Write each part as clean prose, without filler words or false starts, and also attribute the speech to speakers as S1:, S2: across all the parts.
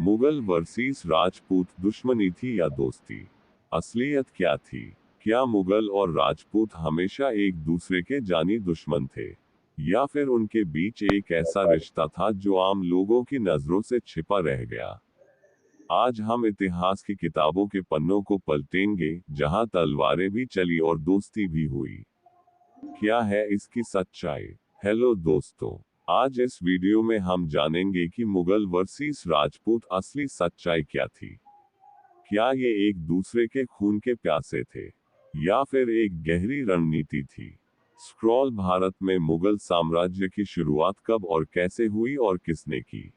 S1: Mughal versus Rajput दुश्मनी थी या दोस्ती? असलियत क्या थी? क्या मुगल और राजपूत हमेशा एक दूसरे के जानी दुश्मन थे, या फिर उनके बीच एक ऐसा रिश्ता था जो आम लोगों की नजरों से छिपा रह गया? आज हम इतिहास की किताबों के पन्नों को पलटेंगे, जहां तलवारें भी चली और दोस्ती भी हुई। क्या है इसकी सच्चाई? हेलो दोस्तों, आज इस वीडियो में हम जानेंगे कि मुगल वर्सेस राजपूत असली सच्चाई क्या थी। क्या ये एक दूसरे के खून के प्यासे थे, या फिर एक गहरी रणनीति थी? स्क्रॉल भारत में मुगल साम्राज्य की शुरुआत कब और कैसे हुई और किसने की?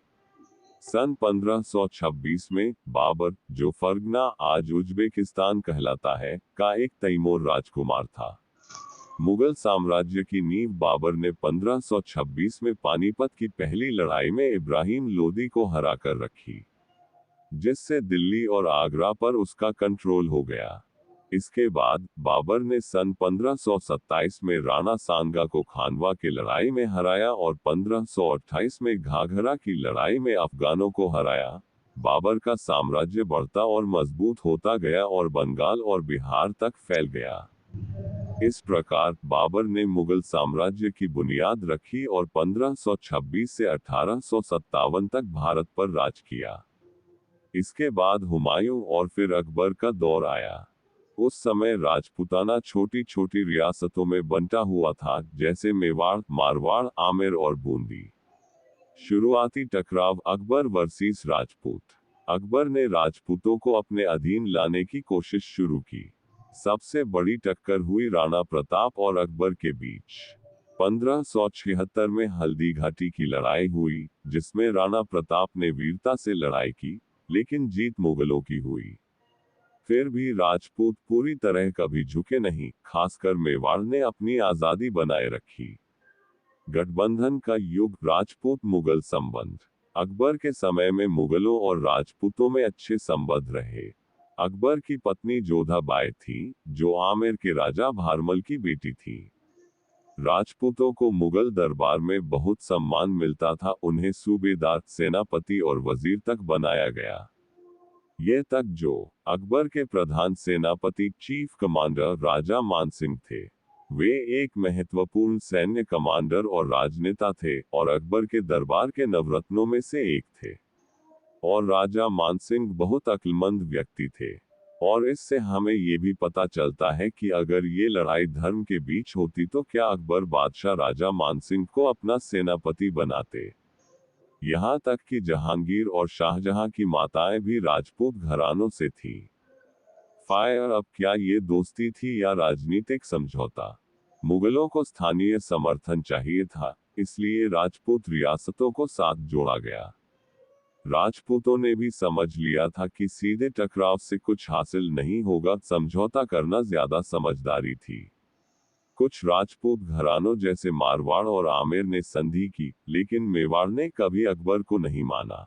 S1: सन 1526 में बाबर, जो फरगना आज उज्बेकिस्तान कहलाता है, का एक तैमूर राजकुमार था। मुगल साम्राज्य की नींव बाबर ने 1526 में पानीपत की पहली लड़ाई में इब्राहिम लोदी को हराकर रखी, जिससे दिल्ली और आगरा पर उसका कंट्रोल हो गया। इसके बाद बाबर ने सन 1527 में राणा सांगा को खानवा की लड़ाई में हराया और 1528 में घाघरा की लड़ाई में अफगानों को हराया। बाबर का साम्राज्य बढ़ता और मजबूत होता गया और बंगाल और बिहार तक फैल गया। इस प्रकार बाबर ने मुगल साम्राज्य की बुनियाद रखी और 1526 से 1857 तक भारत पर राज किया। इसके बाद हुमायूं और फिर अकबर का दौर आया। उस समय राजपूताना छोटी छोटी रियासतों में बंटा हुआ था, जैसे मेवाड़, मारवाड़, आमेर और बूंदी। शुरुआती टकराव अकबर वर्सेस राजपूत। अकबर ने राजपूतों को अपने अधीन लाने की कोशिश शुरू की। सबसे बड़ी टक्कर हुई राणा प्रताप और अकबर के बीच। 1576 में हल्दी घाटी की लड़ाई हुई, जिसमें राणा प्रताप ने वीरता से लड़ाई की, लेकिन जीत मुगलों की हुई। फिर भी राजपूत पूरी तरह कभी झुके नहीं, खासकर मेवाड़ ने अपनी आजादी बनाए रखी। गठबंधन का युग, राजपूत मुगल संबंध। अकबर के समय में मुगलों और राजपूतों में अच्छे संबंध रहे। अकबर की पत्नी जोधा बाई थी, जो आमेर के राजा भारमल की बेटी थी। राजपूतों को मुगल दरबार में बहुत सम्मान मिलता था, उन्हें सूबेदार, सेनापति और वजीर तक बनाया गया। ये तक जो अकबर के प्रधान सेनापति, चीफ कमांडर राजा मानसिंह थे। वे एक महत्वपूर्ण सैन्य कमांडर और राजनेता थे, और अकबर के दरबार के नवरत्नों में से एक थे। और राजा मानसिंह बहुत अक्लमंद व्यक्ति थे। और इससे हमें ये भी पता चलता है कि अगर ये लड़ाई धर्म के बीच होती तो क्या अकबर बादशाह राजा मानसिंह को अपना सेनापति बनाते। यहाँ तक कि जहांगीर और शाहजहां की माताएं भी राजपूत घरानों से थी। फायर अब क्या ये दोस्ती थी या राजनीतिक समझौता? मुगलों को स्थानीय समर्थन चाहिए था, इसलिए राजपूत रियासतों को साथ जोड़ा गया। राजपूतों ने भी समझ लिया था कि सीधे टकराव से कुछ हासिल नहीं होगा, समझौता करना ज्यादा समझदारी थी। कुछ राजपूत घरानों जैसे मारवाड़ और आमेर ने संधि की, लेकिन मेवाड़ ने कभी अकबर को नहीं माना।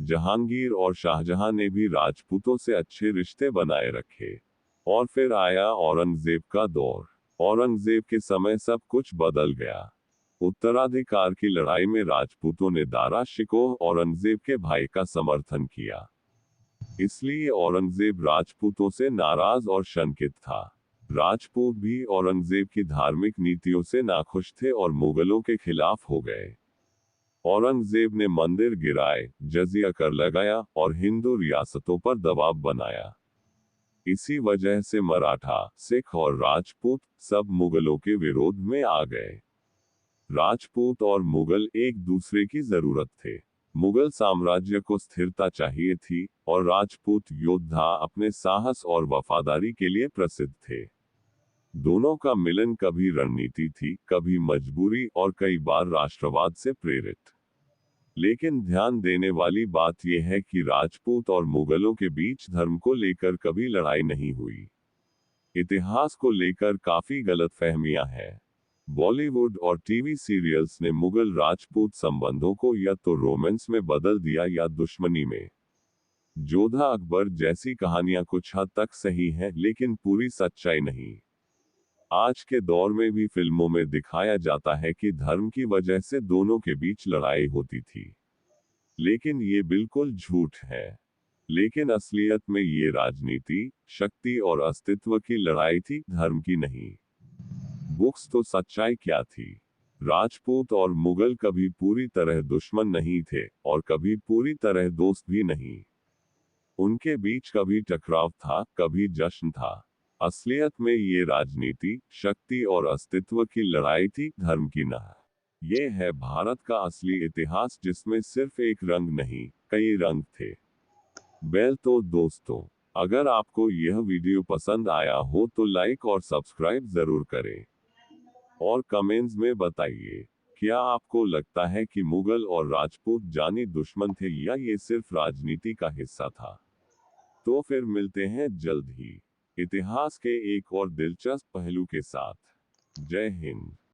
S1: जहांगीर और शाहजहां ने भी राजपूतों से अच्छे रिश्ते बनाए रखे। और फिर आया औरंगजेब का दौर। औरंगजेब के समय सब कुछ बदल गया। उत्तराधिकार की लड़ाई में राजपूतों ने दारा शिकोह, औरंगजेब के भाई, का समर्थन किया। इसलिए औरंगजेब राजपूतों से नाराज और शंकित था। राजपूत भी औरंगजेब की धार्मिक नीतियों से नाखुश थे और मुगलों के खिलाफ हो गए। औरंगजेब ने मंदिर गिराए, जजिया कर लगाया और हिंदू रियासतों पर दबाव बनाया। इसी वजह से मराठा, सिख और राजपूत सब मुगलों के विरोध में आ गए। राजपूत और मुगल एक दूसरे की जरूरत थे। मुगल साम्राज्य को स्थिरता चाहिए थी, और राजपूत योद्धा अपने साहस और वफादारी के लिए प्रसिद्ध थे। दोनों का मिलन कभी रणनीति थी, कभी मजबूरी और कई बार राष्ट्रवाद से प्रेरित। लेकिन ध्यान देने वाली बात यह है कि राजपूत और मुगलों के बीच धर्म को लेकर कभी लड़ाई नहीं हुई। इतिहास को लेकर काफी गलतफहमियां हैं। बॉलीवुड और टीवी सीरियल्स ने मुगल राजपूत संबंधों को या तो रोमांस में बदल दिया या दुश्मनी में। जोधा अकबर जैसी कहानियां कुछ हद तक सही हैं, लेकिन पूरी सच्चाई नहीं। आज के दौर में भी फिल्मों में दिखाया जाता है कि धर्म की वजह से दोनों के बीच लड़ाई होती थी। लेकिन ये बिल्कुल झूठ है। लेकिन असलियत में ये राजनीति, शक्ति और अस्तित्व की लड़ाई थी, धर्म की नहीं। बुक्स तो सच्चाई क्या थी? राजपूत और मुगल कभी पूरी तरह दुश्मन नहीं थे, और कभी पूरी तरह दोस्त भी नहीं। उनके बीच कभी टकराव था, कभी जश्न था। असलियत में ये राजनीति, शक्ति और अस्तित्व की लड़ाई थी, धर्म की नहीं। ये है भारत का असली इतिहास, जिसमें सिर्फ एक रंग नहीं, कई रंग थे। वेल तो दोस्तों, अगर आपको यह वीडियो पसंद आया हो तो लाइक और सब्सक्राइब जरूर करें। और कमेंट्स में बताइए, क्या आपको लगता है कि मुगल और राजपूत जानी दुश्मन थे, या ये सिर्फ राजनीति का हिस्सा था? तो फिर मिलते हैं जल्द ही इतिहास के एक और दिलचस्प पहलू के साथ। जय हिंद।